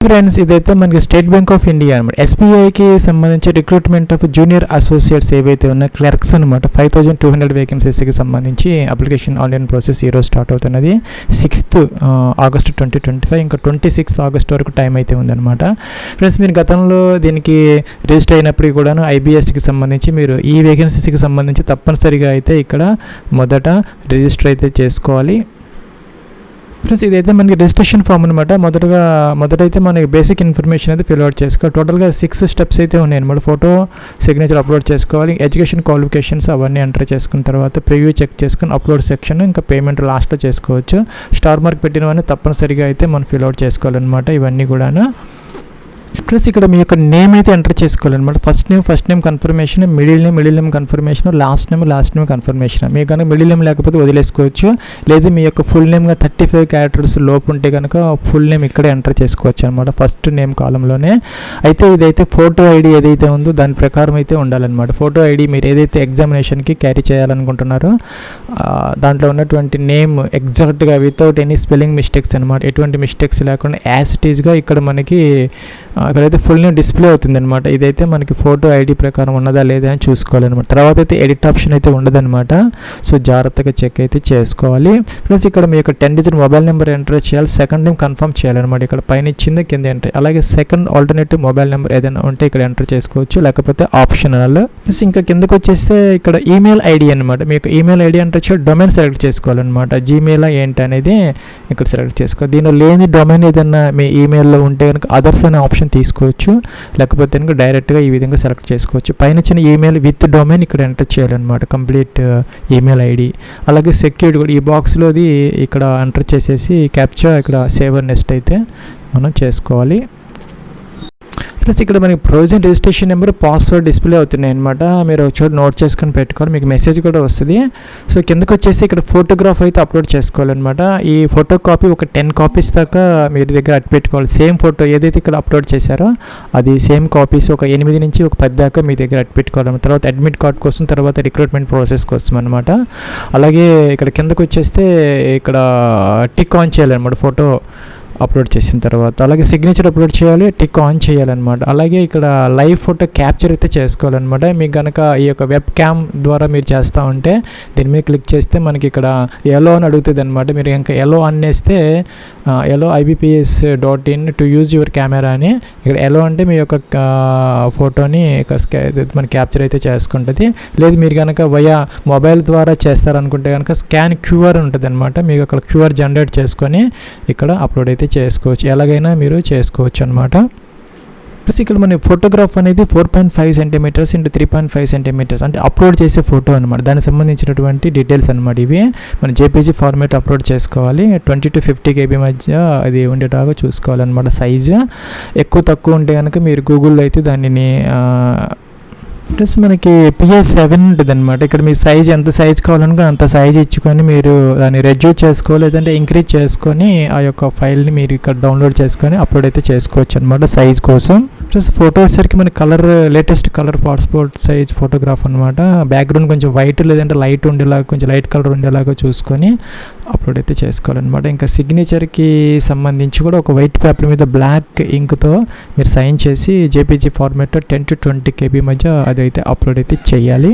Friends, ఇదైతే మనకి state bank of India అనమాట. ఎస్బీఐకి సంబంధించి రిక్రూట్మెంట్ ఆఫ్ జూనియర్ అసోసియేట్స్ ఏవైతే ఉన్నాయి, క్లర్క్స్ అనమాట. 5200 వేకెన్సీస్కి సంబంధించి అప్లికేషన్ ఆన్లైన్ ప్రాసెస్ ఈరోజు స్టార్ట్ అవుతున్నది. 6th ఆగస్ట్ 2025, ఇంకా 26th ఆగస్ట్ వరకు టైం అయితే ఉందన్నమాట. ఫ్రెండ్స్, మీరు గతంలో దీనికి రిజిస్టర్ అయినప్పటికీ కూడాను ఐబీఎస్కి సంబంధించి మీరు ఈ వేకెన్సీస్కి సంబంధించి తప్పనిసరిగా అయితే ఇక్కడ మొదట రిజిస్టర్ అయితే చేసుకోవాలి. ఫ్రెండ్స్, ఇదైతే మనకి రిజిస్ట్రేషన్ ఫామ్ అనమాట. మొదటైతే మనకి బేసిక్ ఇన్ఫర్మేషన్ అయితే ఫిల్ అవుట్ చేసుకోవాలి. టోటల్గా 6 స్టెప్స్ అయితే ఉన్నాయి అనమాట. ఫోటో, సిగ్నేచర్ అప్లోడ్ చేసుకోవాలి, ఎడ్యుకేషన్ క్వాలిఫికేషన్స్ అవన్నీ ఎంటర్ చేసుకున్న తర్వాత ప్రివ్యూ చెక్ చేసుకుని అప్లోడ్ సెక్షన్, ఇంకా పేమెంట్ లాస్ట్లో చేసుకోవచ్చు. స్టార్ మార్క్ పెట్టినవన్నీ తప్పనిసరిగా అయితే మనం ఫిల్ అవుట్ చేసుకోవాలన్నమాట. ఇవన్నీ కూడాను ప్లస్ ఇక్కడ మీ యొక్క నేమ్ అయితే ఎంటర్ చేసుకోవాలన్నమాట. First name confirmation, middle name confirmation, last name confirmation. మీకు కనుక మిడిల్ నేమ్ లేకపోతే వదిలేసుకోవచ్చు. లేదు మీ యొక్క ఫుల్ నేమ్గా 35 క్యారెక్టర్స్ లోపు ఉంటే కనుక ఫుల్ నేమ్ ఇక్కడే ఎంటర్ చేసుకోవచ్చు అనమాట, ఫస్ట్ నేమ్ కాలంలోనే. అయితే ఇదైతే ఫోటో ఐడి ఏదైతే ఉందో దాని ప్రకారం అయితే ఉండాలన్నమాట. ఫోటో ఐడి మీరు ఏదైతే ఎగ్జామినేషన్కి క్యారీ చేయాలనుకుంటున్నారో దాంట్లో ఉన్నటువంటి నేమ్ ఎగ్జాక్ట్గా వితౌట్ ఎనీ స్పెల్లింగ్ మిస్టేక్స్ అనమాట, ఎటువంటి మిస్టేక్స్ లేకుండా యాజ్ ఇట్ ఈజ్గా ఇక్కడ మనకి అక్కడైతే ఫుల్ నేమ్ డిస్ప్లే అవుతుంది అనమాట. ఇదైతే మనకి ఫోటో ఐడి ప్రకారం ఉన్నదా లేదా అని చూసుకోవాలన్నమాట. తర్వాత అయితే ఎడిట్ ఆప్షన్ అయితే ఉండదన్నమాట. సో జాగ్రత్తగా చెక్ అయితే చేసుకోవాలి. ప్లస్ ఇక్కడ మీ యొక్క 10 డిజిట్ మొబైల్ నెంబర్ ఎంటర్ చేయాలి, సెకండ్ నేమ్ కన్ఫర్మ్ చేయాలన్నమాట. ఇక్కడ పైన ఇచ్చింది కింద ఎంటర్. అలాగే సెకండ్ ఆల్టర్నేటివ్ మొబైల్ నెంబర్ ఏదైనా ఉంటే ఇక్కడ ఎంటర్ చేసుకోవచ్చు, లేకపోతే ఆప్షనల్. ప్లస్ ఇంకా కిందకు వచ్చేస్తే ఇక్కడ ఈమెయిల్ ఐడి అనమాట. మీకు ఈమెయిల్ ఐడి ఎంటర్ చేయాలి, డొమైన్ సెలెక్ట్ చేసుకోవాలన్నమాట. జీమెయిల్ ఏంటి అనేది ఇక్కడ సెలెక్ట్ చేసుకోవాలి. దీనిలో లేని డొమైన్ ఏదైనా మీ ఈమెయిల్లో ఉంటే కనుక అదర్స్ అనే ఆప్షన్ తీసుకోవచ్చు, లేకపోతే కనుక డైరెక్ట్గా ఈ విధంగా సెలెక్ట్ చేసుకోవచ్చు. పైన ఇచ్చిన ఈమెయిల్ విత్ డొమైన్ ఇక్కడ ఎంటర్ చేయాలన్నమాట, కంప్లీట్ ఈమెయిల్ ఐడి. అలాగే సెక్యూరిటీ కూడా ఈ బాక్స్లోది ఇక్కడ ఎంటర్ చేసేసి క్యాప్చా ఇక్కడ సేవ్ నెక్స్ట్ అయితే మనం చేసుకోవాలి. ప్లస్ ఇక్కడ మనకి provision registration number, password display అవుతున్నాయి అనమాట. మీరు ఒక చోట నోట్ చేసుకొని పెట్టుకోవాలి, మీకు మెసేజ్ కూడా వస్తుంది. సో కిందకు వచ్చేసి ఇక్కడ ఫోటోగ్రాఫ్ అయితే అప్లోడ్ చేసుకోవాలన్నమాట. ఈ ఫోటో కాపీ ఒక 10 కాపీస్ దాకా మీరు దగ్గర అట్టు పెట్టుకోవాలి. సేమ్ ఫోటో ఏదైతే ఇక్కడ అప్లోడ్ చేశారో అది సేమ్ కాపీస్ ఒక 8 నుంచి ఒక 10 దాకా మీ దగ్గర అట్టు పెట్టుకోవాలి. తర్వాత అడ్మిట్ కార్డ్ కోసం, తర్వాత రిక్రూట్మెంట్ ప్రాసెస్ కోసం అనమాట. అలాగే ఇక్కడ కిందకు వచ్చేస్తే ఇక్కడ టిక్ ఆన్ చేయాలన్నమాట ఫోటో అప్లోడ్ చేసిన తర్వాత. అలాగే సిగ్నేచర్ అప్లోడ్ చేయాలి, టిక్ ఆన్ చేయాలన్నమాట. అలాగే ఇక్కడ లైవ్ ఫోటో క్యాప్చర్ అయితే చేసుకోవాలన్నమాట. మీకు కనుక ఈ యొక్క వెబ్ క్యామ్ ద్వారా మీరు చేస్తూ ఉంటే దీని మీద క్లిక్ చేస్తే మనకి ఇక్కడ ఎలో అని అడుగుతుంది అనమాట. మీరు ఇంకా ఎలో అనేస్తే ఎలో IBPS.in to use your camera అని, ఇక్కడ ఎలో అంటే మీ యొక్క ఫోటోని మన క్యాప్చర్ అయితే చేసుకుంటుంది. లేదు మీరు కనుక వయా మొబైల్ ద్వారా చేస్తారనుకుంటే కనుక స్కాన్ QR ఉంటుంది అనమాట. మీకు అక్కడ QR జనరేట్ చేసుకొని ఇక్కడ అప్లోడ్ అయితే చేసుకోవచ్చు, ఎలాగైనా మీరు చేసుకోవచ్చు అనమాట. ప్లస్ ఇక్కడ మన ఫోటోగ్రాఫ్ అనేది 4.5 సెంటీమీటర్స్ ఇంటూ 3.5 సెంటీమీటర్స్ అంటే అప్లోడ్ చేసే ఫోటో అనమాట. దానికి సంబంధించినటువంటి డీటెయిల్స్ అనమాట ఇవి. మన JPG ఫార్మేట్ అప్లోడ్ చేసుకోవాలి. 20 to 50 KB మధ్య అది ఉండేలాగా చూసుకోవాలన్నమాట. సైజు ఎక్కువ తక్కువ ఉంటే కనుక మీరు గూగుల్లో అయితే దానిని ప్లస్ మనకి PS7 ఉంటుంది అనమాట. ఇక్కడ మీ సైజ్ ఎంత సైజ్ కావాలనుకో అంత సైజ్ ఇచ్చుకొని మీరు దాన్ని రెడ్యూస్ చేసుకోవాలి, లేదంటే ఇంక్రీజ్ చేసుకొని ఆ యొక్క ఫైల్ని మీరు ఇక్కడ డౌన్లోడ్ చేసుకొని అప్లోడ్ అయితే చేసుకోవచ్చు అనమాట సైజ్ కోసం. ప్లస్ ఫోటో వచ్చేసరికి మన colour, latest colour passport size photograph అనమాట. బ్యాక్గ్రౌండ్ కొంచెం వైట్ లేదంటే లైట్ ఉండేలాగా, కొంచెం లైట్ కలర్ ఉండేలాగా చూసుకొని అప్లోడ్ అయితే చేసుకోవాలన్నమాట. ఇంకా సిగ్నేచర్కి సంబంధించి కూడా ఒక వైట్ పేపర్ మీద బ్లాక్ ఇంక్తో మీరు సైన్ చేసి JPG ఫార్మేట్లో 10 to 20 KB మధ్య అదైతే అప్లోడ్ అయితే చేయాలి.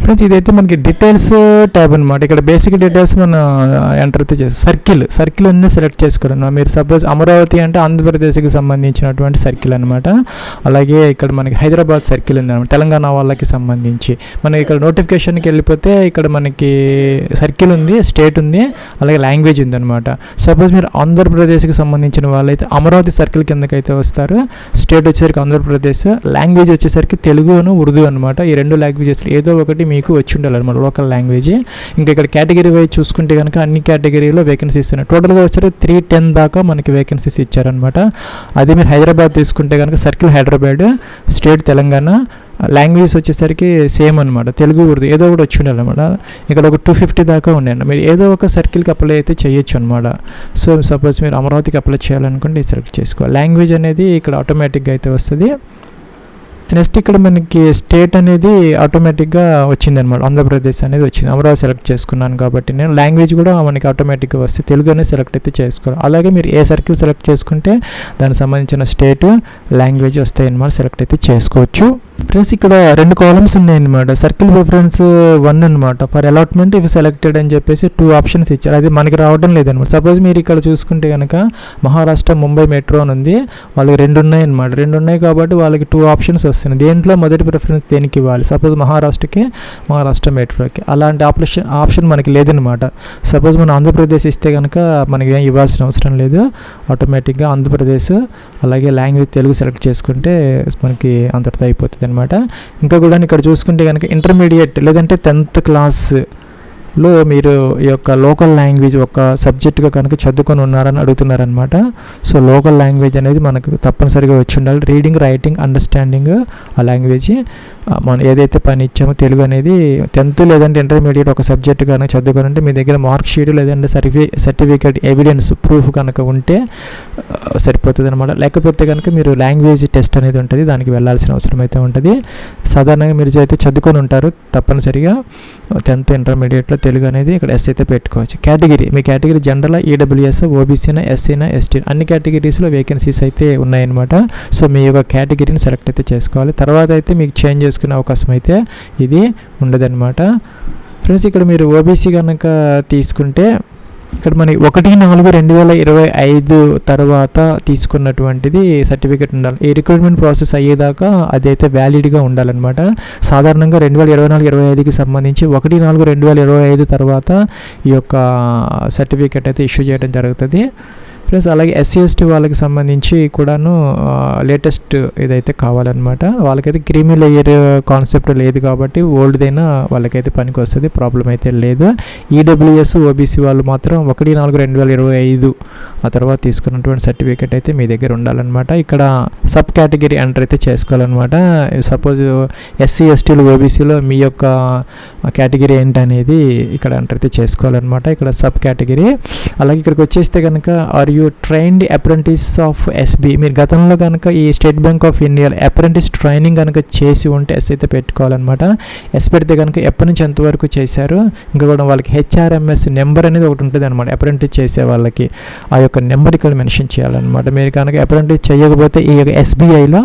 ఫ్రెండ్స్, ఇదైతే మనకి డీటెయిల్స్ ట్యాబ్ అనమాట. ఇక్కడ బేసిక్ డీటెయిల్స్ మనం ఎంటర్ అయితే చేస్తాం. సర్కిల్ అన్నీ సెలెక్ట్ చేసుకోవాలన్నమాట. మీరు సపోజ్ అమరావతి అంటే ఆంధ్రప్రదేశ్కి సంబంధించినటువంటి సర్కిల్ అనమాట. అలాగే ఇక్కడ మనకి హైదరాబాద్ సర్కిల్ ఉంది అనమాట, తెలంగాణ వాళ్ళకి సంబంధించి. మనం ఇక్కడ నోటిఫికేషన్కి వెళ్ళిపోతే ఇక్కడ మనకి సర్కిల్ ఉంది, స్టేట్ ఉంది, అలాగే లాంగ్వేజ్ ఉంది అనమాట. సపోజ్ మీరు ఆంధ్రప్రదేశ్కి సంబంధించిన వాళ్ళైతే అమరావతి సర్కిల్ కిందకైతే వస్తారు. స్టేట్ వచ్చేసరికి ఆంధ్రప్రదేశ్, లాంగ్వేజ్ వచ్చేసరికి తెలుగును ఉర్దూ అనమాట. ఈ 2 లాంగ్వేజెస్ ఏదో ఒకటి మీకు వచ్చి ఉండాలన్నమాట, లోకల్ లాంగ్వేజ్. ఇంకా ఇక్కడ కేటగిరీ వైజ్ చూసుకుంటే కనుక అన్ని కేటగిరీలో వేకెన్సీస్ ఉన్నాయి. టోటల్గా వచ్చేసరికి 310 దాకా మనకి వేకెన్సీస్ ఇచ్చారనమాట. అదే మీరు హైదరాబాద్ తీసుకుంటే కనుక circle Hyderabad, state Telangana, language వచ్చేసరికి సేమ్ అనమాట, తెలుగు ఉర్దూ ఏదో ఒకటి వచ్చి ఉండాలన్నమాట. ఇక్కడ ఒక 250 దాకా ఉన్నాయండి. మీరు ఏదో ఒక సర్కిల్కి అప్లై అయితే చేయొచ్చు అనమాట. సో సపోజ్ మీరు అమరావతికి అప్లై చేయాలనుకుంటే సెలెక్ట్ చేసుకోవాలి. లాంగ్వేజ్ అనేది ఇక్కడ ఆటోమేటిక్గా అయితే వస్తుంది. నెక్స్ట్ ఇక్కడ మనకి స్టేట్ అనేది ఆటోమేటిక్గా వచ్చిందనమాట, ఆంధ్రప్రదేశ్ అనేది వచ్చింది. అమరావతి సెలెక్ట్ చేసుకున్నాను కాబట్టి నేను లాంగ్వేజ్ కూడా మనకి ఆటోమేటిక్గా వస్తే తెలుగు అనేది సెలెక్ట్ అయితే చేసుకోవాలి. అలాగే మీరు ఏ సర్కిల్ సెలెక్ట్ చేసుకుంటే దానికి సంబంధించిన స్టేట్ లాంగ్వేజ్ వస్తాయి అన్నమాట, సెలెక్ట్ అయితే చేసుకోవచ్చు. ఫ్రెండ్స్ ఇక్కడ 2 కాలమ్స్ ఉన్నాయన్నమాట. సర్కిల్ ప్రిఫరెన్స్ 1 అనమాట, ఫర్ అలాట్మెంట్ ఇవి సెలెక్టెడ్ అని చెప్పేసి 2 ఆప్షన్స్ ఇచ్చారు. అది మనకి రావడం లేదనమాట. సపోజ్ మీరు ఇక్కడ చూసుకుంటే కనుక మహారాష్ట్ర ముంబై మెట్రో అని ఉంది, వాళ్ళకి 2 ఉన్నాయన్నమాట. 2 ఉన్నాయి కాబట్టి వాళ్ళకి 2 ఆప్షన్స్ వస్తున్నాయి. దేంట్లో మొదటి ప్రిఫరెన్స్ దేనికి ఇవ్వాలి? సపోజ్ మహారాష్ట్రకి, మహారాష్ట్ర మెట్రోకి. అలాంటి ఆప్షన్ మనకి లేదనమాట. సపోజ్ మన ఆంధ్రప్రదేశ్ ఇస్తే కనుక మనకి ఏం ఇవ్వాల్సిన అవసరం లేదు, ఆటోమేటిక్గా ఆంధ్రప్రదేశ్ అలాగే లాంగ్వేజ్ తెలుగు సెలెక్ట్ చేసుకుంటే మనకి అంతటితో అయిపోతుంది అనమాట. ఇంకా కూడా ఇక్కడ చూసుకుంటే కనుక ఇంటర్మీడియట్ లేదంటే 10th క్లాస్లో మీరు ఈ యొక్క లోకల్ లాంగ్వేజ్ ఒక సబ్జెక్టుగా కనుక చదువుకొని ఉన్నారని అడుగుతున్నారనమాట. సో లోకల్ లాంగ్వేజ్ అనేది మనకు తప్పనిసరిగా వచ్చి ఉండాలి. రీడింగ్, రైటింగ్, అండర్స్టాండింగ్ ఆ లాంగ్వేజ్ మనం ఏదైతే పని ఇచ్చామో తెలుగు అనేది 10th లేదంటే ఇంటర్మీడియట్ ఒక సబ్జెక్ట్ కనుక చదువుకొని ఉంటే మీ దగ్గర మార్క్ షీట్ లేదంటే సర్టిఫికేట్ ఎవిడెన్స్ ప్రూఫ్ కనుక ఉంటే సరిపోతుంది అనమాట. లేకపోతే కనుక మీరు లాంగ్వేజ్ టెస్ట్ అనేది ఉంటుంది, దానికి వెళ్ళాల్సిన అవసరం అయితే ఉంటుంది. సాధారణంగా మీరు అయితే చదువుకొని ఉంటారు తప్పనిసరిగా 10th ఇంటర్మీడియట్లో తెలుగు అనేది ఇక్కడ ఎస్ అయితే పెట్టుకోవచ్చు. కేటగిరీ, మీ కేటగిరీ జనరల్, ఈడబ్ల్యూఎస్, ఓబీసీనా, ఎస్సీనా, ఎస్టీ అన్ని కేటగిరీస్లో వేకెన్సీస్ అయితే ఉన్నాయన్నమాట. సో మీ యొక్క కేటగిరీని సెలెక్ట్ అయితే చేసుకోవాలి. తర్వాత అయితే మీకు చేంజ్ చేసుకునే అవకాశం అయితే ఇది ఉండదన్నమాట. ఫ్రెండ్స్ ఇక్కడ మీరు ఓబీసీ కనుక తీసుకుంటే ఇక్కడ మనకి 1/4/2025 తర్వాత తీసుకున్నటువంటిది సర్టిఫికేట్ ఉండాలి. ఈ రిక్రూట్మెంట్ ప్రాసెస్ అయ్యేదాకా అదైతే వ్యాలిడ్గా ఉండాలన్నమాట. సాధారణంగా 2024-25కి సంబంధించి 1/4/2025 తర్వాత ఈ యొక్క సర్టిఫికేట్ అయితే ఇష్యూ చేయడం జరుగుతుంది. ప్లస్ అలాగే ఎస్సీ ఎస్టీ వాళ్ళకి సంబంధించి కూడాను లేటెస్ట్ ఇదైతే కావాలన్నమాట. వాళ్ళకైతే క్రీమీ లేయర్ కాన్సెప్ట్ లేదు కాబట్టి ఓల్డ్దైనా వాళ్ళకైతే పనికి వస్తుంది, ప్రాబ్లం అయితే లేదు. ఈడబ్ల్యూఎస్, ఓబీసీ వాళ్ళు మాత్రం 1/4/2025 ఆ తర్వాత తీసుకున్నటువంటి సర్టిఫికేట్ అయితే మీ దగ్గర ఉండాలన్నమాట. ఇక్కడ సబ్ కేటగిరీ ఎంటర్ అయితే చేసుకోవాలన్నమాట. సపోజ్ ఎస్సీ ఎస్టీలు ఓబీసీలో మీ యొక్క కేటగిరీ ఏంటనేది ఇక్కడ ఎంటర్ అయితే చేసుకోవాలన్నమాట. ఇక్కడ సబ్ కేటగిరీ. అలాగే ఇక్కడికి వచ్చేస్తే కనుక are you trained apprentice of SB, మీరు గతంలో కనుక ఈ State bank of India apprentice training కనుక చేసి ఉంటే ఎస్ అయితే పెట్టుకోవాలన్నమాట. ఎస్ పెడితే కనుక ఎప్పటి నుంచి ఎంతవరకు చేశారు, ఇంకా కూడా వాళ్ళకి హెచ్ఆర్ఎంఎస్ నెంబర్ అనేది ఒకటి ఉంటుంది అనమాట. అప్రెంటిస్ చేసే వాళ్ళకి ఆ యొక్క నెంబర్ ఇక్కడ మెన్షన్ చేయాలన్నమాట. మీరు కనుక అప్రెంటిస్ చేయకపోతే ఈ ఎస్బీఐలో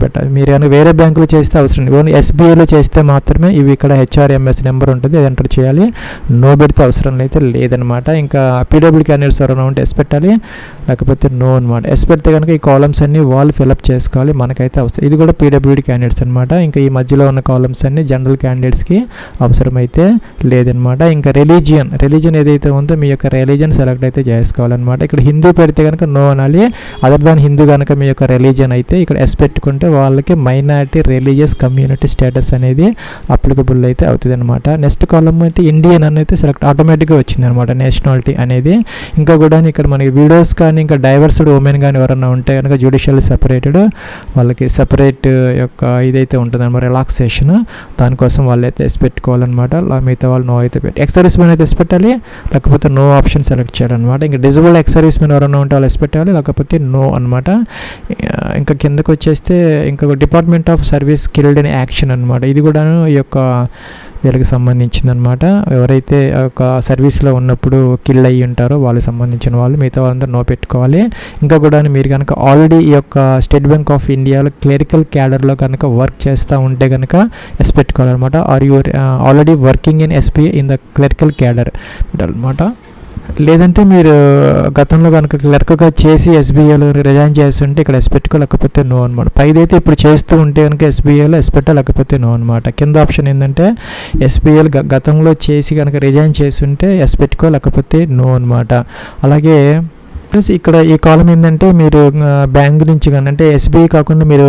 పెట్టాలి. మీరు కనుక వేరే బ్యాంకులో చేస్తే అవసరం లేదు, ఓన్లీ ఎస్బీఐలో చేస్తే మాత్రమే ఇవి ఇక్కడ హెచ్ఆర్ఎంఎస్ నెంబర్ ఉంటుంది, అది ఎంటర్ చేయాలి. నో పెడితే అవసరం అయితే లేదనమాట. ఇంకా పీడబ్ల్యూ క్యాండిడేట్స్ ఎవరైనా ఉంటే ఎస్ పెట్టాలి, లేకపోతే నో అనమాట. ఎస్ పెడితే కనుక ఈ కాలమ్స్ అన్ని వాళ్ళు ఫిల్అప్ చేసుకోవాలి, మనకైతే అవసరం. ఇది కూడా పీడబ్ల్యూడీ క్యాండిడేట్స్ అనమాట. ఇంకా ఈ మధ్యలో ఉన్న కాలమ్స్ అన్ని జనరల్ క్యాండిడేట్స్కి అవసరమైతే లేదనమాట. ఇంకా రిలీజియన్ ఏదైతే ఉందో మీ యొక్క రిలీజియన్ సెలెక్ట్ అయితే చేసుకోవాలన్నమాట. ఇక్కడ హిందూ పెడితే కనుక నో అనాలి. అదర్ దాన్ హిందూ కనుక మీ యొక్క రిలీజియన్ అయితే ఇక్కడ ఎస్ పెట్టుకుంటే వాళ్ళకి మైనారిటీ రిలీజియస్ కమ్యూనిటీ స్టేటస్ అనేది అప్లికబుల్ అయితే అవుతుంది అనమాట. నెక్స్ట్ కాలమ్ అయితే ఇండియన్ అనేది సెలెక్ట్ ఆటోమేటిక్గా వచ్చింది అనమాట, నేషనాలిటీ అనేది. ఇంకా కూడా ఇక్కడ మనకి వీడియోస్ కానీ ఇంకా డైవర్స్డ్ ఉమెన్ కానీ ఎవరైనా ఉంటే కనుక జ్యుడిషియల్ సెపరేటెడ్ వాళ్ళకి సెపరేట్ యొక్క ఇదైతే ఉంటుంది అనమాట, రిలాక్సేషన్. దానికోసం వాళ్ళు అయితే ఎస్ పెట్టుకోవాలన్నమాట. మిగతా వాళ్ళు నో అయితే ఎక్స్ సర్వీస్ మెన్ అయితే ఎస్ పెట్టాలి, లేకపోతే నో ఆప్షన్ సెలెక్ట్ చేయాలన్నమాట. ఇంకా డిజబుల్డ్ ఎక్స్ సర్వీస్ మెన్ ఎవరైనా ఉంటే వాళ్ళు ఎస్ పెట్టాలి, లేకపోతే నో అనమాట. ఇంకా కిందకు వచ్చేస్తే ఇంకా department of service skilled in action అనమాట. ఇది కూడా ఈ యొక్క వీళ్ళకి సంబంధించిందనమాట. ఎవరైతే ఒక సర్వీస్లో ఉన్నప్పుడు కిల్ అయ్యి ఉంటారో వాళ్ళకి సంబంధించిన వాళ్ళు, మిగతా వాళ్ళందరూ నో పెట్టుకోవాలి. ఇంకా కూడా మీరు కనుక ఆల్రెడీ ఈ యొక్క స్టేట్ బ్యాంక్ ఆఫ్ ఇండియాలో క్లరికల్ క్యాడర్లో కనుక వర్క్ చేస్తూ ఉంటే కనుక ఎస్ పెట్టుకోవాలన్నమాట. Are you already working in SBI in the clerical cadre పెట్టాలన్నమాట. లేదంటే మీరు గతంలో కనుక క్లర్క్గా చేసి ఎస్బీఐలో రిజైన్ చేస్తుంటే ఇక్కడ ఎస్ పెట్టుకోలేకపోతే నో అనమాట. పైదైతే ఇప్పుడు చేస్తూ ఉంటే కనుక ఎస్బీఐలో ఎస్ పెట్టలేకపోతే నో అనమాట. కింద ఆప్షన్ ఏంటంటే ఎస్బీఐలో గతంలో చేసి కనుక రిజైన్ చేస్తుంటే ఎస్ పెట్టుకోలేకపోతే నో అనమాట. అలాగే ప్లస్ ఇక్కడ ఈ కాలం ఏంటంటే మీరు బ్యాంక్ నుంచి కానీ అంటే ఎస్బీఐ కాకుండా మీరు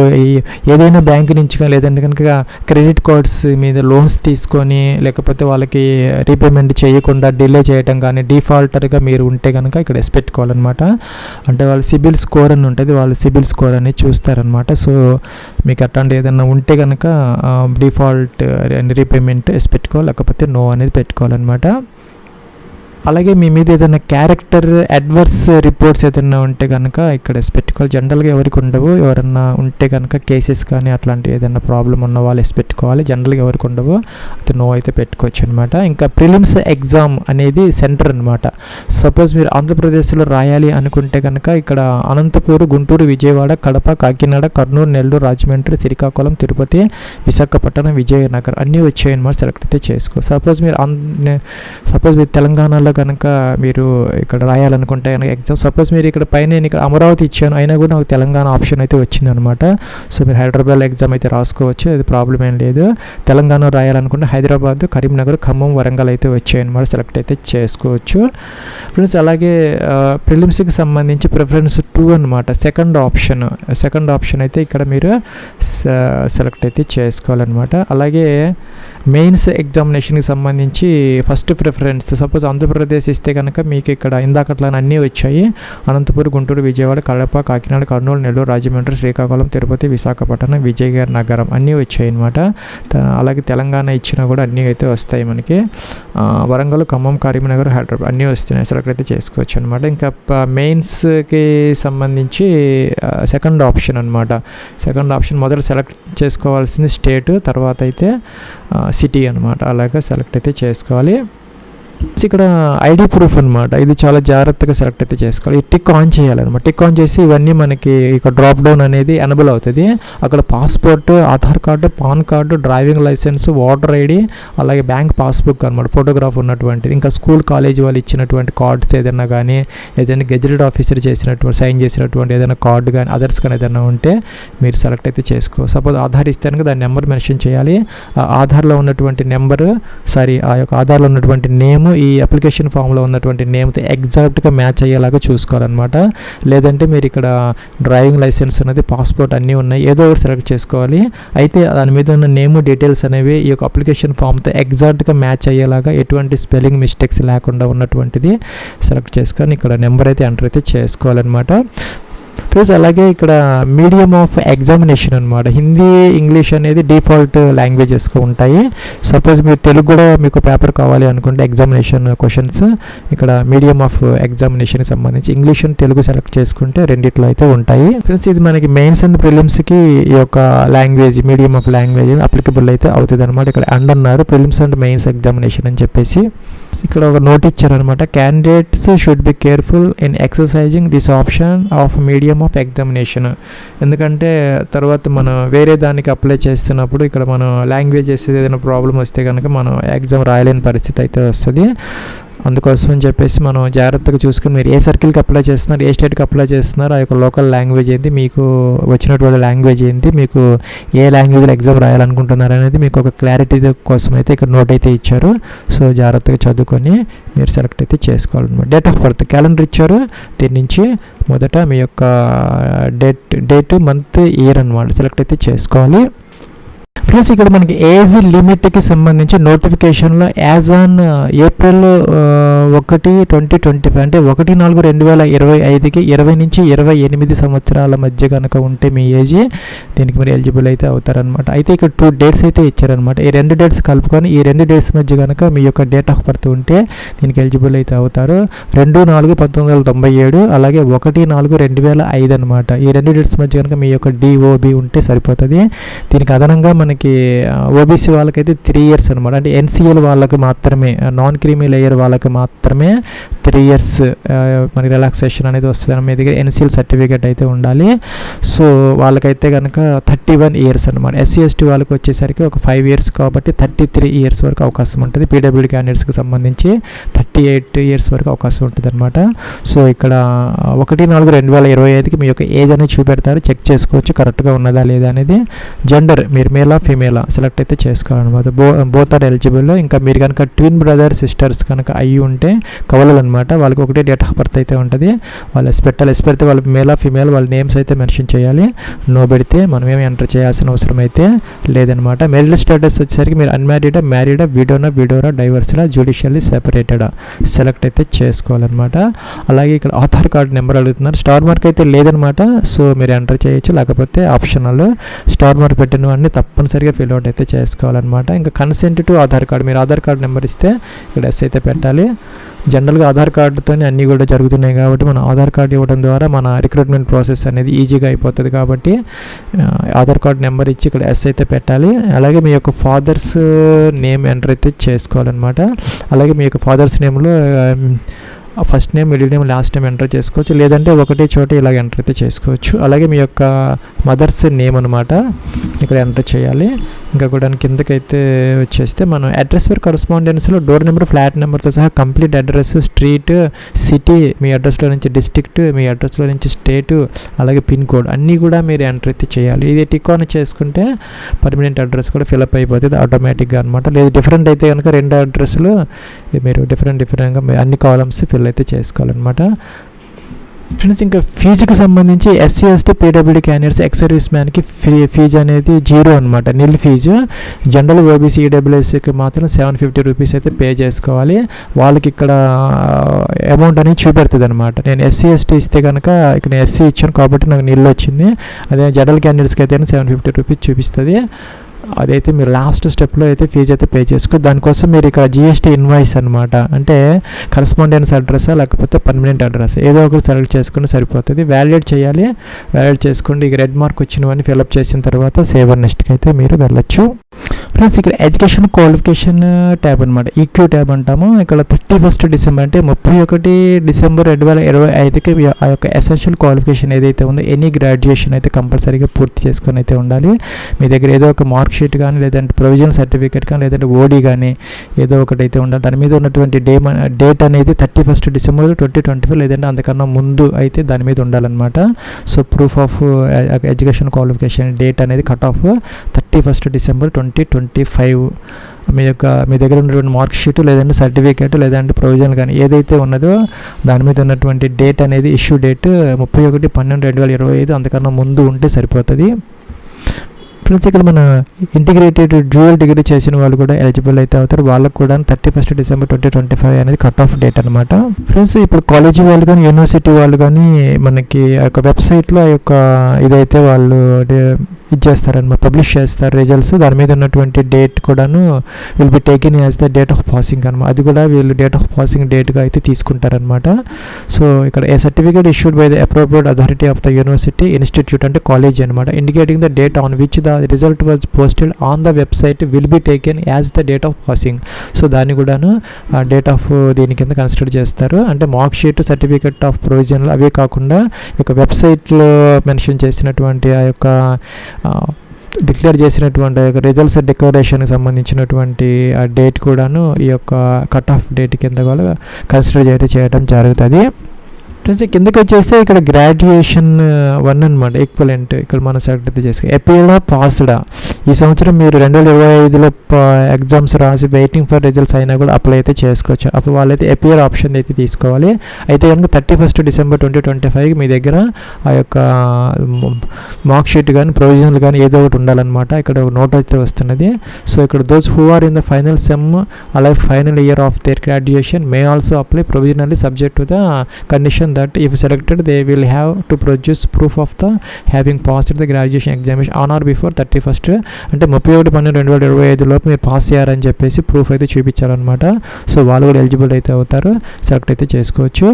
ఏదైనా బ్యాంక్ నుంచి కానీ లేదంటే కనుక క్రెడిట్ కార్డ్స్ మీద లోన్స్ తీసుకొని లేకపోతే వాళ్ళకి రీపేమెంట్ చేయకుండా డిలే చేయడం కానీ డిఫాల్టర్గా మీరు ఉంటే కనుక ఇక్కడ ఎస్ పెట్టుకోవాలన్నమాట. అంటే వాళ్ళ సిబిల్ స్కోర్ అని ఉంటుంది, వాళ్ళు సిబిల్ స్కోర్ అనేది చూస్తారనమాట. సో మీకు అట్లాంటి ఏదైనా ఉంటే కనుక డిఫాల్ట్ రీపేమెంట్ ఎస్ పెట్టుకోవాలి, లేకపోతే నో అనేది పెట్టుకోవాలన్నమాట. అలాగే మీ మీద ఏదైనా క్యారెక్టర్ అడ్వర్స్ రిపోర్ట్స్ ఏదైనా ఉంటే కనుక ఇక్కడ పెట్టుకోవాలి. జనరల్గా ఎవరికి ఉండవు, ఎవరన్నా ఉంటే కనుక కేసెస్ కానీ అట్లాంటి ఏదైనా ప్రాబ్లం ఉన్న వాళ్ళు పెట్టుకోవాలి. జనరల్గా ఎవరికి ఉండవు, అయితే నో అయితే పెట్టుకోవచ్చు అనమాట. ఇంకా ప్రిలిమ్స్ ఎగ్జామ్ అనేది సెంటర్ అనమాట. సపోజ్ మీరు ఆంధ్రప్రదేశ్లో రాయాలి అనుకుంటే కనుక ఇక్కడ అనంతపూర్, గుంటూరు, విజయవాడ, కడప, కాకినాడ, కర్నూలు, నెల్లూరు, రాజమండ్రి, శ్రీకాకుళం, తిరుపతి, విశాఖపట్నం, విజయనగరం అన్నీ వచ్చాయి అనమాట. సెలెక్ట్ అయితే చేసుకో. సపోజ్ మీరు తెలంగాణలో కనుక మీరు ఇక్కడ రాయాలనుకుంటే కనుక ఎగ్జామ్, సపోజ్ మీరు ఇక్కడ పైన నేను ఇక్కడ అమరావతి ఇచ్చాను, అయినా కూడా నాకు తెలంగాణ ఆప్షన్ అయితే వచ్చిందనమాట. సో మీరు హైదరాబాద్లో ఎగ్జామ్ అయితే రాసుకోవచ్చు, అది ప్రాబ్లం ఏం లేదు. తెలంగాణ రాయాలనుకుంటే హైదరాబాద్, కరీంనగర్, ఖమ్మం, వరంగల్ అయితే వచ్చాయన్నమాట. సెలెక్ట్ అయితే చేసుకోవచ్చు ఫ్రెండ్స్. అలాగే ప్రిలిమ్స్కి సంబంధించి ప్రిఫరెన్స్ 2 అనమాట, సెకండ్ ఆప్షన్ అయితే ఇక్కడ మీరు సెలెక్ట్ అయితే చేసుకోవాలన్నమాట. అలాగే మెయిన్స్ ఎగ్జామినేషన్కి సంబంధించి ఫస్ట్ ప్రిఫరెన్స్, సపోజ్ ఆంధ్రప్రదేశ్ ఇస్తే కనుక మీకు ఇక్కడ ఇందాకట్లా అన్నీ వచ్చాయి. అనంతపురం, గుంటూరు, విజయవాడ, కడప, కాకినాడ, కర్నూలు, నెల్లూరు, రాజమండ్రి, శ్రీకాకుళం, తిరుపతి, విశాఖపట్నం, విజయనగరం అన్నీ వచ్చాయి అనమాట. అలాగే తెలంగాణ ఇచ్చినా కూడా అన్నీ అయితే వస్తాయి మనకి. వరంగల్, ఖమ్మం, కరీంనగర్, హైదరాబాద్ అన్నీ వస్తున్నాయి. సెలెక్ట్ అయితే చేసుకోవచ్చు అనమాట. ఇంకా మెయిన్స్కి సంబంధించి సెకండ్ ఆప్షన్ అనమాట. సెకండ్ ఆప్షన్ మొదట సెలెక్ట్ చేసుకోవాల్సింది స్టేట్, తర్వాత అయితే సిటీ అనమాట. అలాగే సెలెక్ట్ అయితే చేసుకోవాలి. ఇక్కడ ఐడి ప్రూఫ్ అనమాట, ఇది చాలా జాగ్రత్తగా సెలెక్ట్ అయితే చేసుకోవాలి. టిక్ ఆన్ చేయాలన్నమాట. టిక్ ఆన్ చేసి ఇవన్నీ మనకి ఇక్కడ డ్రాప్ డౌన్ అనేది ఎనబుల్ అవుతుంది. అక్కడ passport, Aadhaar card, PAN card, driving licence, voter ID, అలాగే బ్యాంక్ పాస్బుక్ అనమాట, ఫోటోగ్రాఫ్ ఉన్నటువంటిది. ఇంకా స్కూల్, కాలేజ్ వాళ్ళు ఇచ్చినటువంటి కార్డ్స్ ఏదైనా కానీ, ఏదైనా గెజెటెడ్ ఆఫీసర్ చేసినటువంటి సైన్ చేసినటువంటి ఏదైనా కార్డు కానీ, అదర్స్ కానీ ఏదైనా ఉంటే మీరు సెలెక్ట్ అయితే చేసుకో. సపోజ్ ఆధార్ ఇస్తే కనుక దాని నెంబర్ మెన్షన్ చేయాలి. ఆధార్లో ఉన్నటువంటి నెంబరు ఆ యొక్క ఆధార్లో ఉన్నటువంటి నేమ్ ఈ అప్లికేషన్ ఫామ్లో ఉన్నటువంటి నేమ్తో ఎగ్జాక్ట్గా మ్యాచ్ అయ్యేలాగా చూసుకోవాలన్నమాట. లేదంటే మీరు ఇక్కడ డ్రైవింగ్ లైసెన్స్ అనేది, పాస్పోర్ట్ అన్నీ ఉన్నాయి, ఏదో ఒకటి సెలెక్ట్ చేసుకోవాలి. అయితే దాని మీద ఉన్న నేమ్ డీటెయిల్స్ అనేవి ఈ యొక్క అప్లికేషన్ ఫామ్తో ఎగ్జాక్ట్గా మ్యాచ్ అయ్యేలాగా, ఎటువంటి స్పెల్లింగ్ మిస్టేక్స్ లేకుండా ఉన్నటువంటిది సెలెక్ట్ చేసుకొని ఇక్కడ నెంబర్ అయితే ఎంటర్ అయితే చేసుకోవాలన్నమాట. ప్లస్ అలాగే ఇక్కడ మీడియం ఆఫ్ ఎగ్జామినేషన్ అనమాట. హిందీ, ఇంగ్లీష్ అనేది డిఫాల్ట్ లాంగ్వేజెస్గా ఉంటాయి. సపోజ్ మీరు తెలుగు కూడా మీకు పేపర్ కావాలి అనుకుంటే ఎగ్జామినేషన్ క్వశ్చన్స్ ఇక్కడ మీడియం ఆఫ్ ఎగ్జామినేషన్కి సంబంధించి ఇంగ్లీష్ అండ్ తెలుగు సెలెక్ట్ చేసుకుంటే రెండిట్లో అయితే ఉంటాయి. ఫ్రెండ్స్ ఇది మనకి మెయిన్స్ అండ్ ప్రిలిమ్స్కి ఈ యొక్క language, medium of language applicable అయితే అవుతుంది అనమాట. ఇక్కడ అన్నారు ప్రిలిమ్స్ అండ్ మెయిన్స్ ఎగ్జామినేషన్ అని చెప్పేసి ఇక్కడ ఒక నోట్ ఇచ్చారనమాట. Candidates should be careful in exercising this option of medium of examination. ఎందుకంటే తర్వాత మనం వేరే దానికి అప్లై చేస్తున్నప్పుడు ఇక్కడ మనం లాంగ్వేజ్ చేసేది ఏదైనా ప్రాబ్లం వస్తే కనుక మనం ఎగ్జామ్ రాయలేని పరిస్థితి అయితే వస్తుంది. అందుకోసం అని చెప్పేసి మనం జాగ్రత్తగా చూసుకొని మీరు ఏ సర్కిల్కి అప్లై చేస్తున్నారు, ఏ స్టేట్కి అప్లై చేస్తున్నారు, ఆ యొక్క లోకల్ లాంగ్వేజ్ ఏంటి, మీకు వచ్చినటువంటి లాంగ్వేజ్ ఏంటి, మీకు ఏ లాంగ్వేజ్లో ఎగ్జామ్ రాయాలనుకుంటున్నారు అనేది మీకు ఒక క్లారిటీ కోసం అయితే ఇక్కడ నోట్ అయితే ఇచ్చారు. సో జాగ్రత్తగా చదువుకొని మీరు సెలెక్ట్ అయితే చేసుకోవాలన్నమాట. డేట్ ఆఫ్ బర్త్ క్యాలెండర్ ఇచ్చారు, దీని నుంచి మొదట మీ యొక్క డేట్, మంత్, ఇయర్ అనమాట సెలెక్ట్ అయితే చేసుకోవాలి. ప్లస్ ఇక్కడ మనకి ఏజ్ లిమిట్కి సంబంధించి నోటిఫికేషన్లో యాజ్ ఆన్ ఏప్రిల్ 1, 2025 అంటే 1/4/2025కి 20 నుంచి 28 సంవత్సరాల మధ్య కనుక ఉంటే మీ ఏజ్ దీనికి మీరు ఎలిజిబుల్ అయితే అవుతారనమాట. అయితే ఇక్కడ 2 డేట్స్ అయితే ఇచ్చారనమాట. ఈ 2 డేట్స్ కలుపుకొని ఈ 2 డేట్స్ మధ్య కనుక మీ యొక్క డేట్ ఆఫ్ బర్త్ ఉంటే దీనికి ఎలిజిబుల్ అయితే అవుతారు. 2/4/1997 అలాగే 1/4/2005 అనమాట. ఈ 2 డేట్స్ మధ్య కనుక మీ యొక్క DOB ఉంటే సరిపోతుంది. దీనికి అదనంగా మనకి ఓబీసీ వాళ్ళకైతే 3 years అనమాట. అంటే NCL వాళ్ళకి మాత్రమే, నాన్ క్రీమీ లేయర్ వాళ్ళకి మాత్రమే 3 years మనకి రిలాక్సేషన్ అనేది వస్తుంది. మీ దగ్గర NCL సర్టిఫికేట్ అయితే ఉండాలి. సో వాళ్ళకైతే కనుక 31 years అనమాట. SC/ST వాళ్ళకి వచ్చేసరికి ఒక 5 years కాబట్టి 33 years వరకు అవకాశం ఉంటుంది. PWD క్యాండిడేట్స్కి సంబంధించి 38 years వరకు అవకాశం ఉంటుంది అనమాట. సో ఇక్కడ 1/4/2025కి మీ యొక్క ఏజ్ అనేది చూపెడతారు, చెక్ చేసుకోవచ్చు కరెక్ట్గా ఉన్నదా లేదా అనేది. జెండర్ మీరు మేలా ఫీమేలా సెలెక్ట్ అయితే చేసుకోవాలన్నమాట. Both are eligible. ఇంకా మీరు కనుక ట్విన్ బ్రదర్ సిస్టర్స్ కనుక అయ్యి ఉంటే కవలలు అనమాట, వాళ్ళకి ఒకటే డేట్ ఆఫ్ బర్త్ అయితే ఉంటుంది. వాళ్ళు ఎస్ పెడితే వాళ్ళు మేలా ఫీమేల్ వాళ్ళ నేమ్స్ అయితే మెన్షన్ చేయాలి. నో పెడితే మనం ఏమి ఎంటర్ చేయాల్సిన అవసరం అయితే లేదనమాట. మెరిటల్ స్టేటస్ వచ్చేసరికి మీరు అన్మ్యారీడా, మ్యారీడా, విడోరా, డైవర్స్డా, జ్యుడిషియల్లీ సెపరేటెడా సెలెక్ట్ అయితే చేసుకోవాలన్నమాట. అలాగే ఇక్కడ ఆధార్ కార్డ్ నెంబర్ అడుగుతున్నారు. స్టార్ మార్క్ అయితే లేదనమాట. సో మీరు ఎంటర్ చేయొచ్చు, లేకపోతే ఆప్షనల్. స్టార్ మార్క్ పెట్టిన వాడిని తప్పనిసరి కంపల్సరీగా ఫిల్అవుట్ అయితే చేసుకోవాలన్నమాట. ఇంకా కన్సెంట్ టు ఆధార్ కార్డు, మీరు ఆధార్ కార్డు నెంబర్ ఇస్తే ఇక్కడ ఎస్ అయితే పెట్టాలి. జనరల్గా ఆధార్ కార్డుతోనే అన్నీ కూడా జరుగుతున్నాయి కాబట్టి మనం ఆధార్ కార్డు ఇవ్వడం ద్వారా మన రిక్రూట్మెంట్ ప్రాసెస్ అనేది ఈజీగా అయిపోతుంది కాబట్టి ఆధార్ కార్డు నెంబర్ ఇచ్చి ఇక్కడ ఎస్ అయితే పెట్టాలి. అలాగే మీ యొక్క ఫాదర్స్ నేమ్ ఎంటర్ అయితే చేసుకోవాలన్నమాట. అలాగే మీ యొక్క ఫాదర్స్ నేమ్లో first name, middle name, last name enter చేసుకోవచ్చు, లేదంటే ఒకటే చోట ఇలాగ ఎంటర్ అయితే చేసుకోవచ్చు. అలాగే మీ యొక్క మదర్స్ నేమ్ అనమాట ఇక్కడ ఎంటర్ చేయాలి. ఇంకా కూడా కిందకైతే వచ్చేస్తే మనం అడ్రస్ ఫర్ కరస్పాండెన్స్లో డోర్ నెంబర్, ఫ్లాట్ నెంబర్తో సహా కంప్లీట్ అడ్రస్, స్ట్రీట్, సిటీ, మీ అడ్రస్లో నుంచి డిస్ట్రిక్ట్, మీ అడ్రస్లో నుంచి స్టేటు, అలాగే పిన్ కోడ్ అన్నీ కూడా మీరు ఎంటర్ అయితే చేయాలి. ఇది టిక్ ఆన్ చేసుకుంటే పర్మనెంట్ అడ్రస్ కూడా ఫిల్అప్ అయిపోతుంది ఆటోమేటిక్గా అనమాట. లేదు డిఫరెంట్ అయితే కనుక 2 అడ్రస్లు మీరు డిఫరెంట్గా అన్ని కాలమ్స్ ఫిల్ అయితే చేసుకోవాలన్నమాట. ఫ్రెండ్స్, ఇంకా ఫీజుకి సంబంధించి SC, ST, PWD candidates, ex service మ్యాన్కి ఫీజు అనేది 0 అనమాట, నిల్ ఫీజు. జనరల్ ఓబీసీ, ఈడబ్ల్యూఎస్కి మాత్రం 750 రూపీస్ అయితే పే చేసుకోవాలి. వాళ్ళకి ఇక్కడ అమౌంట్ అనేది చూపెడుతుంది అనమాట. నేను ఎస్సీ, ఎస్టీ ఇస్తే కనుక ఇక్కడ ఎస్సీ ఇచ్చాను కాబట్టి నాకు నిల్ వచ్చింది. అదే జనరల్ క్యాండిడేట్స్కి అయితే 750 రూపీస్ చూపిస్తుంది. అదైతే మీరు లాస్ట్ స్టెప్లో అయితే ఫీజు అయితే పే చేసుకో. దానికోసం మీరు ఇక్కడ జిఎస్టీ ఇన్వాయిస్ అనమాట, అంటే కరస్పాండెన్స్ అడ్రస్సా లేకపోతే పర్మనెంట్ అడ్రస్ ఏదో ఒకటి సెలెక్ట్ చేసుకుని సరిపోతుంది. వ్యాలిడేట్ చేయాలి. వ్యాలిడేట్ చేసుకోండి. ఇక రెడ్ మార్క్ వచ్చినవన్నీ ఫిల్అప్ చేసిన తర్వాత సేవ్ అండ్ నెక్స్ట్కి అయితే మీరు వెళ్ళొచ్చు. ఫ్రెండ్స్, ఇక్కడ ఎడ్యుకేషన్ క్వాలిఫికేషన్ ట్యాబ్ అనమాట, ఈక్యూ ట్యాబ్ అంటాము. ఇక్కడ 31 డిసెంబర్ అంటే 31 డిసెంబర్ 2025కి ఆ యొక్క ఎసెన్షియల్ క్వాలిఫికేషన్ ఏదైతే ఉందో ఎనీ గ్రాడ్యుయేషన్ అయితే కంపల్సరీగా పూర్తి చేసుకొని అయితే ఉండాలి. మీ దగ్గర ఏదో ఒక మార్క్ షీట్ కానీ, లేదంటే ప్రొవిజనల్ సర్టిఫికేట్ కానీ, లేదంటే ఓడి కానీ ఏదో ఒకటి అయితే ఉండాలి. దాని మీద ఉన్నటువంటి డేట్ అనేది 31 డిసెంబర్ 2025, లేదంటే అంతకన్నా ముందు అయితే దాని మీద ఉండాలన్నమాట. So proof of education qualification date అనేది కట్ ఆఫ్ 31 డిసెంబర్ 2025. మీ దగ్గర ఉన్నటువంటి మార్క్ షీట్, లేదంటే సర్టిఫికేట్, లేదంటే ప్రొవిజనల్ కానీ ఏదైతే ఉన్నదో దాని మీద ఉన్నటువంటి డేట్ అనేది ఇష్యూ డేట్ 31/12/2025 అంతకన్నా ముందు ఉంటే సరిపోతుంది. ఫ్రెండ్స్, ఇక్కడ మన ఇంటిగ్రేటెడ్ డ్యూయల్ డిగ్రీ చేసిన వాళ్ళు కూడా ఎలిజిబుల్ అయితే అవుతారు. వాళ్ళకు కూడా 31 డిసెంబర్ 2025 అనేది కట్ ఆఫ్ డేట్ అనమాట. ఫ్రెండ్స్, ఇప్పుడు కాలేజీ వాళ్ళు కానీ, యూనివర్సిటీ వాళ్ళు కానీ మనకి ఆ యొక్క వెబ్సైట్లో ఆ యొక్క ఇదైతే వాళ్ళు ఇది చేస్తారనమాట, పబ్లిష్ చేస్తారు రిజల్ట్స్. దాని మీద ఉన్నటువంటి డేట్ కూడాను will be taken as the date of passing అనమాట. అది కూడా వీళ్ళు డేట్ ఆఫ్ పాసింగ్ డేట్గా అయితే తీసుకుంటారనమాట. సో ఇక్కడ a certificate issued by the appropriate authority of the university institute అంటే కాలేజ్ అనమాట, indicating the date on which the result was posted on the website will be taken as the date of passing. So దాన్ని కూడాను date of దీని కింద consider చేస్తారు. అంటే mark sheet, certificate of provisional అవే కాకుండా ఇక వెబ్సైట్లో మెన్షన్ చేసినటువంటి ఆ యొక్క డిక్లేర్ చేసినటువంటి రిజల్ట్స్ డిక్లరేషన్కి సంబంధించినటువంటి ఆ డేట్ కూడాను ఈ యొక్క కట్ ఆఫ్ డేట్ కింద కూడా కన్సిడర్ చేయడం జరుగుతుంది. ఫ్రెండ్స్, కిందకి వచ్చేస్తే ఇక్కడ గ్రాడ్యుయేషన్ 1 అనమాట, ఈక్వలెంట్ ఇక్కడ మనం సెలెక్ట్ అయితే చేసుకో. ఎపిఎల్డా పాస్డా ఈ సంవత్సరం మీరు 2025లో ఎగ్జామ్స్ రాసి వెయిటింగ్ ఫర్ రిజల్ట్స్ అయినా కూడా అప్లై అయితే చేసుకోవచ్చు. అప్పుడు వాళ్ళైతే ఎపిఎల్ ఆప్షన్ అయితే తీసుకోవాలి. అయితే కనుక 31 డిసెంబర్ 2025 మీ దగ్గర ఆ యొక్క మార్క్ షీట్ కానీ, ప్రొవిజనల్ కానీ ఏదో ఒకటి ఉండాలన్నమాట. ఇక్కడ ఒక నోట్ అయితే వస్తున్నది. సో ఇక్కడ those who are in the final sem అలాగే final year of their graduation may also apply provisionally subject to the condition that if selected they will have to produce proof of the having passed the graduation examination on or before 31st అంటే 31/12/2025 లోపు మీరు pass అయ్యారని చెప్పేసి proof అయితే చూపించారనమాట. So వాళ్ళు కూడా eligible అయితే అవుతారు, సెలెక్ట్ అయితే చేసుకోవచ్చు.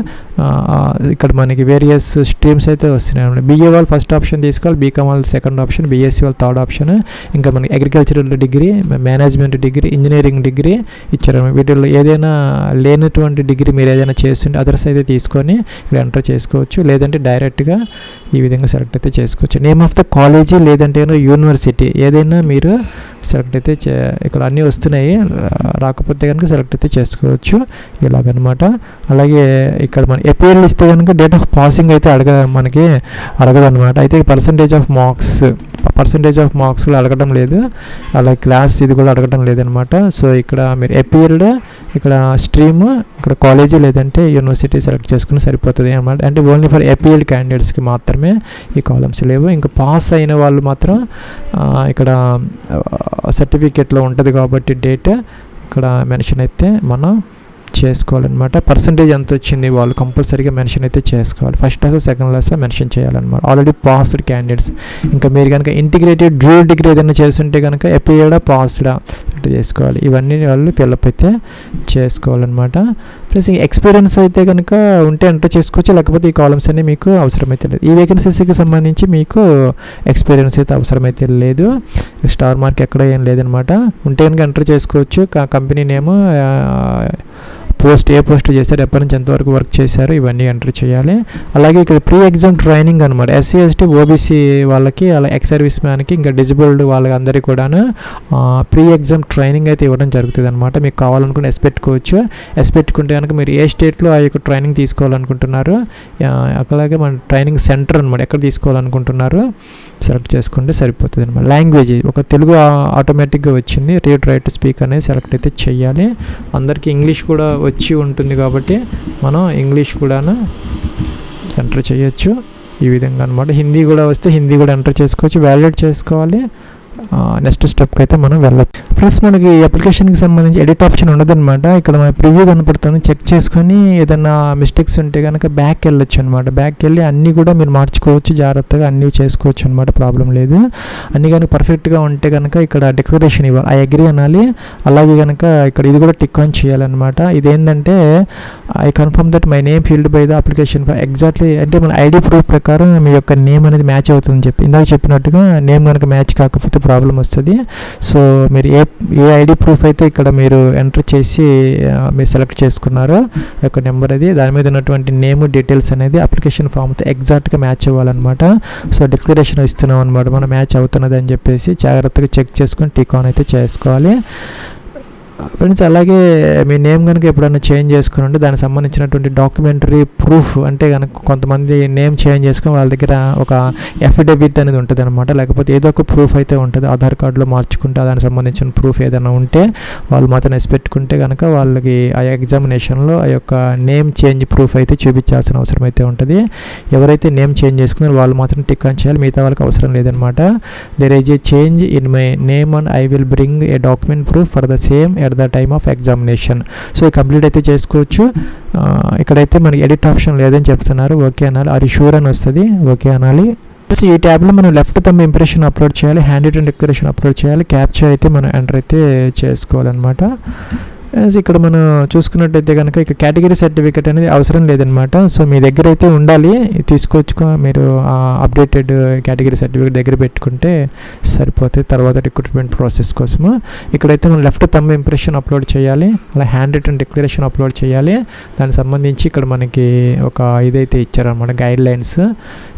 ఇక్కడ మనకి వేరియస్ స్ట్రీమ్స్ అయితే వస్తున్నాయి అనమాట. బీఏ వాళ్ళు ఫస్ట్ ఆప్షన్ తీసుకోవాలి, బీకామ్ వాళ్ళు సెకండ్ ఆప్షన్, బీఎస్సీ వాళ్ళు థర్డ్ ఆప్షన్, ఇంకా మనకి agricultural degree, management degree, engineering degree ఇచ్చారు. వీటిల్లో ఏదైనా లేనటువంటి డిగ్రీ మీరు ఏదైనా చేస్తుంటే అదర్స్ అయితే తీసుకొని ఇక్కడ ఎంటర్ చేసుకోవచ్చు, లేదంటే డైరెక్ట్గా ఈ విధంగా సెలెక్ట్ అయితే చేసుకోవచ్చు. నేమ్ ఆఫ్ ద కాలేజీ లేదంటే యూనివర్సిటీ ఏదైనా మీరు సెలెక్ట్ అయితే ఇక్కడ అన్నీ వస్తున్నాయి, రాకపోతే కనుక సెలెక్ట్ అయితే చేసుకోవచ్చు ఇలాగనమాట. అలాగే ఇక్కడ మన ఏపీఎల్ ఇస్తే కనుక డేట్ ఆఫ్ పాసింగ్ అయితే మనకి అడగదనమాట. అయితే పర్సంటేజ్ ఆఫ్ మార్క్స్ కూడా అడగడం లేదు, అలాగే క్లాస్ ఇది కూడా అడగడం లేదనమాట. సో ఇక్కడ మీరు ఏపీఎల్ ఇక్కడ స్ట్రీమ్ ఇక్కడ కాలేజీ లేదంటే యూనివర్సిటీ సెలెక్ట్ చేసుకుని సరిపోతుంది అనమాట. అంటే ఓన్లీ ఫర్ ఏపీఎల్ క్యాండిడేట్స్కి మాత్రమే ఈ కాలమ్స్ లేవు. ఇంకా పాస్ అయిన వాళ్ళు మాత్రం ఇక్కడ సర్టిఫికేట్లో ఉంటుంది కాబట్టి డేట్ ఇక్కడ మెన్షన్ అయితే మనం చేసుకోవాలన్నమాట. పర్సంటేజ్ ఎంత వచ్చింది వాళ్ళు కంపల్సరీగా మెన్షన్ అయితే చేసుకోవాలి. First class second class mention చేయాలన్నమాట. Already passed candidates. ఇంకా మీరు కనుక ఇంటిగ్రేటెడ్ డ్యూయల్ డిగ్రీ ఏదైనా చేస్తుంటే కనుక అపియర్డా పాస్డా అంటే చేసుకోవాలి. ఇవన్నీ వాళ్ళు ఫిల్అప్ అయితే చేసుకోవాలన్నమాట. ప్లస్ ఎక్స్పీరియన్స్ అయితే కనుక ఉంటే ఎంటర్ చేసుకోవచ్చు, లేకపోతే ఈ కాలమ్స్ అన్నీ మీకు అవసరమైతే లేదు. ఈ వేకెన్సీస్కి సంబంధించి మీకు ఎక్స్పీరియన్స్ అయితే అవసరమైతే లేదు. స్టార్ మార్క్ ఎక్కడ ఏం లేదనమాట. ఉంటే కనుక ఎంటర్ చేసుకోవచ్చు. కంపెనీ నేమ్, పోస్ట్ ఏ పోస్ట్ చేశారు, ఎప్పటి నుంచి ఎంతవరకు వర్క్ చేశారు, ఇవన్నీ ఎంటర్ చేయాలి. అలాగే ఇక్కడ ప్రీ ఎగ్జామ్ ట్రైనింగ్ అనమాట. ఎస్సీ ఎస్టీ ఓబీసీ వాళ్ళకి, అలా ఎక్స్ సర్వీస్ మ్యాన్కి, ఇంకా డిజబుల్డ్ వాళ్ళకి అందరికీ కూడాను ప్రీ ఎగ్జామ్ ట్రైనింగ్ అయితే ఇవ్వడం జరుగుతుంది అనమాట. మీకు కావాలనుకుంటే ఎస్ పెట్టుకోవచ్చు. ఎస్ పెట్టుకుంటే కనుక మీరు ఏ స్టేట్లో ఆ యొక్క ట్రైనింగ్ తీసుకోవాలనుకుంటున్నారు, అలాగే మన ట్రైనింగ్ సెంటర్ అనమాట ఎక్కడ తీసుకోవాలనుకుంటున్నారు సెలెక్ట్ చేసుకుంటే సరిపోతుంది అనమాట. లాంగ్వేజ్ ఒక తెలుగు ఆటోమేటిక్గా వచ్చింది. రీడ్ రైట్ స్పీక్ అనేది సెలెక్ట్ అయితే చేయాలి. అందరికీ ఇంగ్లీష్ కూడా వచ్చి ఉంటుంది కాబట్టి మనం ఇంగ్లీష్ కూడా ఎంటర్ చేయొచ్చు ఈ విధంగా అనమాట. హిందీ కూడా వస్తే హిందీ కూడా ఎంటర్ చేసుకోవచ్చు, వ్యాలిడేట్ చేసుకోవాలి. నెక్స్ట్ స్టెప్కి అయితే మనం వెళ్ళచ్చు. ప్లస్ మనకి అప్లికేషన్కి సంబంధించి ఎడిట్ ఆప్షన్ ఉండదన్నమాట. ఇక్కడ మన ప్రివ్యూ కనపడుతుంది, చెక్ చేసుకొని ఏదైనా మిస్టేక్స్ ఉంటే కనుక బ్యాక్ వెళ్ళొచ్చు అనమాట. బ్యాక్ వెళ్ళి అన్నీ కూడా మీరు మార్చుకోవచ్చు, జాగ్రత్తగా అన్నీ చేసుకోవచ్చు అనమాట. ప్రాబ్లం లేదు. అన్నీ కనుక పర్ఫెక్ట్గా ఉంటే కనుక ఇక్కడ డిక్లరేషన్ ఇవ్వాలి, ఐ అగ్రీ అనాలి. అలాగే కనుక ఇక్కడ ఇది కూడా టిక్ ఆన్ చేయాలన్నమాట. ఇదేంటంటే I confirm that my name field by the application for exactly, అంటే మన ఐడి ప్రూఫ్ ప్రకారం మీ యొక్క నేమ్ అనేది మ్యాచ్ అవుతుందని చెప్పి ఇందాక చెప్పినట్టుగా నేమ్ కనుక మ్యాచ్ కాకపోతే ప్రాబ్లం వస్తుంది. సో మీరు ఏ ఐడి ప్రూఫ్ అయితే ఇక్కడ మీరు ఎంటర్ చేసి మీరు సెలెక్ట్ చేసుకున్నారో యొక్క నెంబర్ అది, దాని మీద ఉన్నటువంటి నేమ్ డీటెయిల్స్ అనేది అప్లికేషన్ ఫామ్తో ఎగ్జాక్ట్గా మ్యాచ్ అవ్వాలన్నమాట. సో డిక్లరేషన్ ఇస్తున్నాం అనమాట, మనం మ్యాచ్ అవుతున్నది అని చెప్పేసి జాగ్రత్తగా చెక్ చేసుకొని టిక్ ఆన్ అయితే చేసుకోవాలి ఫ్రెండ్స్. అలాగే మీ నేమ్ కనుక ఎప్పుడైనా చేంజ్ చేసుకుని ఉంటే దానికి సంబంధించినటువంటి డాక్యుమెంటరీ ప్రూఫ్, అంటే కనుక కొంతమంది నేమ్ చేంజ్ చేసుకొని వాళ్ళ దగ్గర ఒక ఎఫిడవిట్ అనేది ఉంటుంది అనమాట, లేకపోతే ఏదో ఒక ప్రూఫ్ అయితే ఉంటుంది. ఆధార్ కార్డులో మార్చుకుంటే దానికి సంబంధించిన ప్రూఫ్ ఏదైనా ఉంటే వాళ్ళు మాత్రం ఎస్ పెట్టుకుంటే కనుక వాళ్ళకి ఆ ఎగ్జామినేషన్లో ఆ యొక్క నేమ్ చేంజ్ ప్రూఫ్ అయితే చూపించాల్సిన అవసరం అయితే ఉంటుంది. ఎవరైతే నేమ్ చేంజ్ చేసుకున్నారో వాళ్ళు మాత్రం టిక్ ఆన్ చేయాలి, మిగతా వాళ్ళకి అవసరం లేదనమాట. There is a change in my name and I will bring a document proof for the same at the time of examination. So complete అయితే చేసుకోవచ్చు. ఇక్కడైతే మనకి ఎడిట్ ఆప్షన్ లేదని చెప్తున్నారు. ఓకే అనాలి. ఆర్ యు షూర్ అని వస్తుంది, ఓకే అనాలి. ఈ ట్యాబ్లో మనం లెఫ్ట్ థంబ్ ఇంప్రెషన్ అప్లోడ్ చేయాలి, హ్యాండ్ రిటన్ డిక్లరేషన్ అప్లోడ్ చేయాలి, క్యాప్చర్ అయితే మనం ఎంటర్ అయితే చేసుకోవాలన్నమాట. ఇక్కడ మనం చూసుకున్నట్టయితే కనుక ఇక్కడ కేటగిరీ సర్టిఫికేట్ అనేది అవసరం లేదనమాట. సో మీ దగ్గర అయితే ఉండాలి, తీసుకోవచ్చు. మీరు అప్డేటెడ్ కేటగిరీ సర్టిఫికేట్ దగ్గర పెట్టుకుంటే సరిపోతుంది తర్వాత రిక్రూట్మెంట్ ప్రాసెస్ కోసము. ఇక్కడైతే మనం లెఫ్ట్ థంబ్ ఇంప్రెషన్ అప్లోడ్ చేయాలి, అలా హ్యాండ్ రిటన్ డిక్లరేషన్ అప్లోడ్ చేయాలి. దానికి సంబంధించి ఇక్కడ మనకి ఒక ఇదైతే ఇచ్చారనమాట, గైడ్ లైన్స్.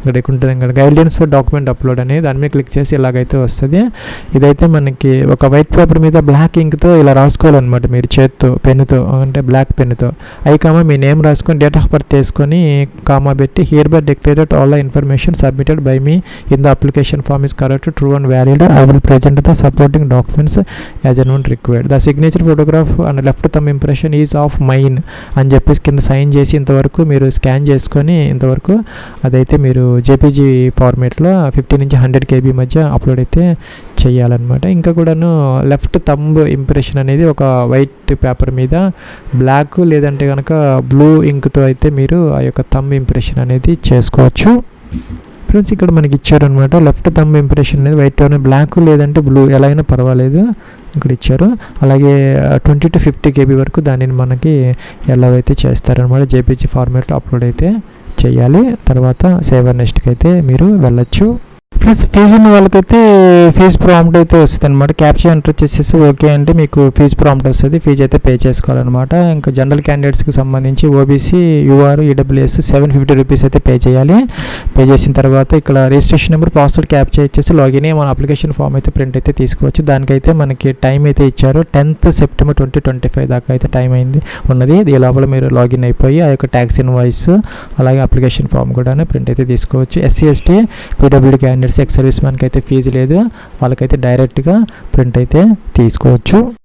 ఇక్కడ ఉంటుంది ఇక్కడ guide lines for document upload అని, దాని మీద క్లిక్ చేసి ఇలాగైతే వస్తుంది. ఇదైతే మనకి ఒక వైట్ పేపర్ మీద బ్లాక్ ఇంక్తో ఇలా రాసుకోవాలన్నమాట, మీరు చేత్తో పెన్నుతో, అంటే బ్లాక్ పెన్నుతో. మీ నేమ్ రాసుకొని డేట్ ఆఫ్ బర్త్ వేసుకొని కామా పెట్టి hereby declared all the information submitted by me in the application form is correct, true and valid. I will present the supporting documents as and when required. The signature photograph and left thumb impression is of mine అని చెప్పేసి కింద sign చేసి ఇంతవరకు మీరు scan చేసుకొని ఇంతవరకు అదైతే మీరు జేపీజీ ఫార్మేట్లో 50 నుంచి 100 KB మధ్య అప్లోడ్ అయితే చేయాలన్నమాట. ఇంకా కూడాను లెఫ్ట్ థంబ్ ఇంప్రెషన్ అనేది ఒక వైట్ పేపర్ మీద బ్లాక్ లేదంటే కనుక బ్లూ ఇంక్తో అయితే మీరు ఆ యొక్క థంబ్ ఇంప్రెషన్ అనేది చేసుకోవచ్చు ఫ్రెండ్స్. ఇక్కడ మనకి ఇచ్చారనమాట లెఫ్ట్ థంబ్ ఇంప్రెషన్ అనేది వైట్ బ్లాక్ లేదంటే బ్లూ ఎలా అయినా పర్వాలేదు ఇక్కడ ఇచ్చారు. అలాగే 20 to 50 KB వరకు దానిని మనకి ఎలా అయితే చేస్తారనమాట, జేపీజీ ఫార్మేట్లో అప్లోడ్ అయితే చేయాలి. తర్వాత సేవ్ నెక్స్ట్కి అయితే మీరు వెళ్ళచ్చు. ప్లస్ ఫీజు ఉన్న వాళ్ళకైతే ఫీజు ప్రాంప్ట్ అయితే వస్తుంది అనమాట. క్యాప్చర్ ఎంటర్ చేసేసి ఓకే అంటే మీకు ఫీజు ప్రాంప్ట్ వస్తుంది, ఫీజు అయితే పే చేసుకోవాలన్నమాట. ఇంకా జనరల్ క్యాండిడేట్స్కి సంబంధించి ఓబీసీ, యూఆర్, ఈడబ్ల్యూఎస్ 750 రూపీస్ అయితే పే చేయాలి. పే చేసిన తర్వాత ఇక్కడ రిజిస్ట్రేషన్ నెంబర్, పాస్వర్డ్ క్యాప్చర్ ఇచ్చేసి లాగిన్ అయ్యి మన అప్లికేషన్ ఫామ్ అయితే ప్రింట్ అయితే తీసుకోవచ్చు. దానికైతే మనకి టైం అయితే ఇచ్చారు, 10th September 2025 దాకా అయితే టైం అయింది ఉన్నది. ఈ లోపల మీరు లాగిన్ అయిపోయి ఆ యొక్క ట్యాక్స్ ఇన్వాయిస్ అలాగే అప్లికేషన్ ఫామ్ కూడా ప్రింట్ అయితే తీసుకోవచ్చు. SC, ST, PWD candidates, ex service మ్యాన్కి అయితే ఫీజు లేదు, వాళ్ళకైతే డైరెక్ట్గా ప్రింట్ అయితే తీసుకోవచ్చు.